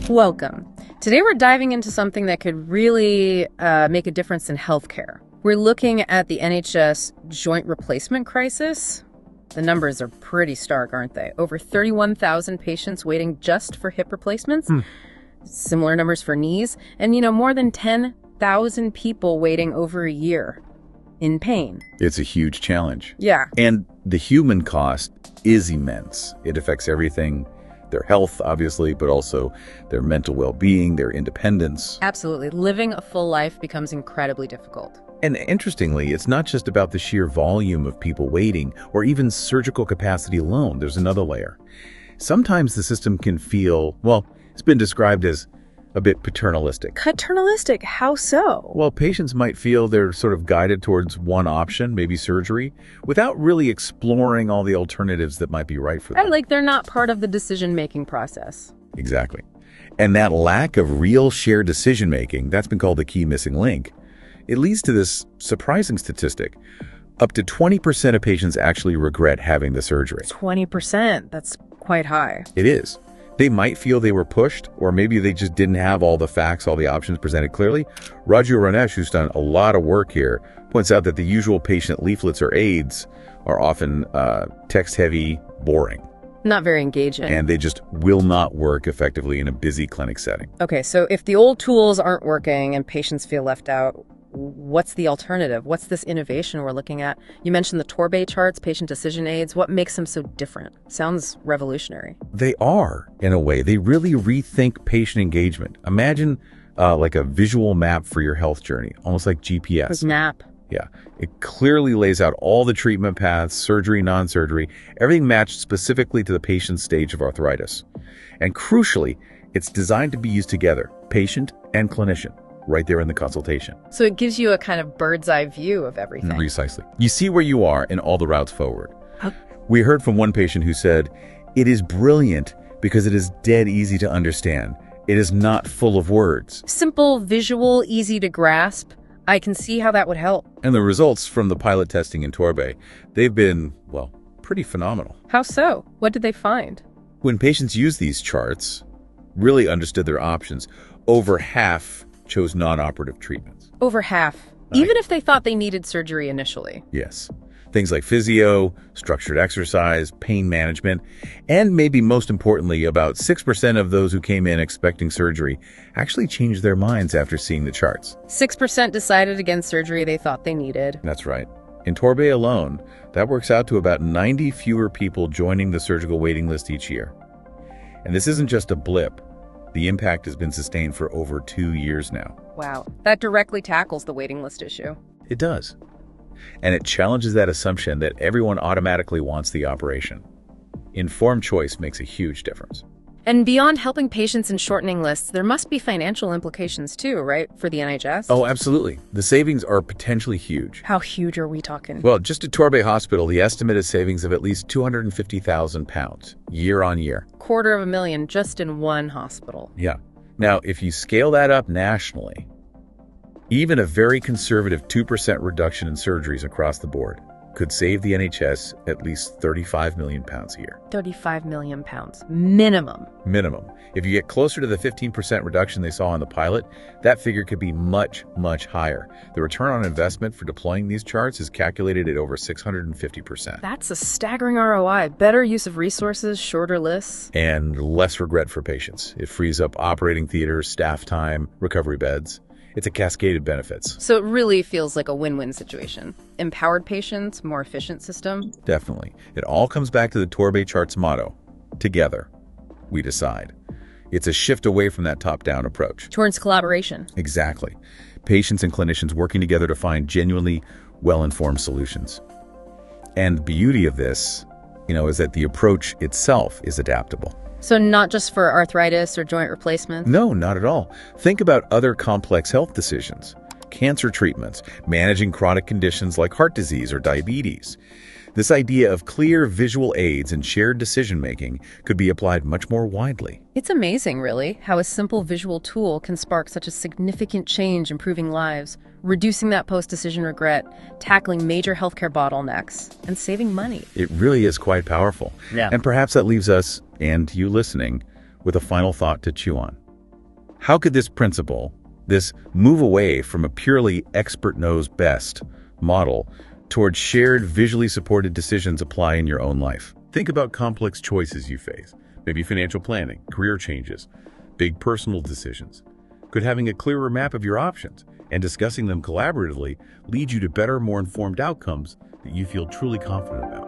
Welcome. Today we're diving into something that could really make a difference in healthcare. We're looking at the NHS joint replacement crisis. The numbers are pretty stark, aren't they? Over 31,000 patients waiting just for hip replacements. Similar numbers for knees. And, more than 10,000 people waiting over a year in pain. It's a huge challenge. Yeah. And the human cost is immense. It affects everything. Their health, obviously, but also their mental well-being, their independence. Absolutely. Living a full life becomes incredibly difficult. And interestingly, it's not just about the sheer volume of people waiting or even surgical capacity alone. There's another layer. Sometimes the system can feel, it's been described as a bit paternalistic. Paternalistic? How so? Well, patients might feel they're sort of guided towards one option, maybe surgery, without really exploring all the alternatives that might be right for them. Like they're not part of the decision-making process. Exactly. And that lack of real shared decision-making, that's been called the key missing link. It leads to this surprising statistic. Up to 20% of patients actually regret having the surgery. 20%? That's quite high. It is. They might feel they were pushed, or maybe they just didn't have all the facts, all the options presented clearly. Raju Ranesh, who's done a lot of work here, points out that the usual patient leaflets or aids are often text-heavy, boring. Not very engaging. And they just will not work effectively in a busy clinic setting. Okay, so if the old tools aren't working and patients feel left out, what's the alternative? What's this innovation we're looking at? You mentioned the Torbay Charts, patient decision aids. What makes them so different? Sounds revolutionary. They are, in a way. They really rethink patient engagement. Imagine like a visual map for your health journey, almost like GPS. Like map. Yeah. It clearly lays out all the treatment paths, surgery, non-surgery, everything matched specifically to the patient's stage of arthritis. And crucially, it's designed to be used together, patient and clinician, right there in the consultation. So it gives you a kind of bird's eye view of everything. Precisely. You see where you are in all the routes forward. We heard from one patient who said, "It is brilliant because it is dead easy to understand. It is not full of words." Simple, visual, easy to grasp. I can see how that would help. And the results from the pilot testing in Torbay, they've been, pretty phenomenal. How so? What did they find? When patients used these charts, really understood their options, over half chose non-operative treatments. Over half, even if they thought they needed surgery initially. Yes. Things like physio, structured exercise, pain management, and maybe most importantly, about 6% of those who came in expecting surgery actually changed their minds after seeing the charts. 6% decided against surgery they thought they needed. That's right. In Torbay alone, that works out to about 90 fewer people joining the surgical waiting list each year. And this isn't just a blip. The impact has been sustained for over 2 years now. Wow. That directly tackles the waiting list issue. It does. And it challenges that assumption that everyone automatically wants the operation. Informed choice makes a huge difference. And beyond helping patients and shortening lists, there must be financial implications too, right, for the NHS? Oh, absolutely. The savings are potentially huge. How huge are we talking? Well, just at Torbay Hospital, the estimate is savings of at least £250,000 year on year. $250,000 just in one hospital. Yeah. Now, if you scale that up nationally, even a very conservative 2% reduction in surgeries across the board could save the NHS at least £35 million a year. £35 million. Minimum. Minimum. If you get closer to the 15% reduction they saw in the pilot, that figure could be much, much higher. The return on investment for deploying these charts is calculated at over 650%. That's a staggering ROI. Better use of resources, shorter lists. And less regret for patients. It frees up operating theaters, staff time, recovery beds. It's a cascade of benefits. So it really feels like a win-win situation. Empowered patients, more efficient system. Definitely. It all comes back to the Torbay Charts motto. Together, we decide. It's a shift away from that top-down approach. Towards collaboration. Exactly. Patients and clinicians working together to find genuinely well-informed solutions. And the beauty of this, is that the approach itself is adaptable. So not just for arthritis or joint replacement? No, not at all. Think about other complex health decisions, cancer treatments, managing chronic conditions like heart disease or diabetes. This idea of clear visual aids and shared decision-making could be applied much more widely. It's amazing, really, how a simple visual tool can spark such a significant change, improving lives, reducing that post-decision regret, tackling major healthcare bottlenecks, and saving money. It really is quite powerful. Yeah. And perhaps that leaves us, and you listening, with a final thought to chew on. How could this principle, this move away from a purely expert knows best model towards shared, visually supported decisions apply in your own life? Think about complex choices you face, maybe financial planning, career changes, big personal decisions. Could having a clearer map of your options and discussing them collaboratively lead you to better, more informed outcomes that you feel truly confident about?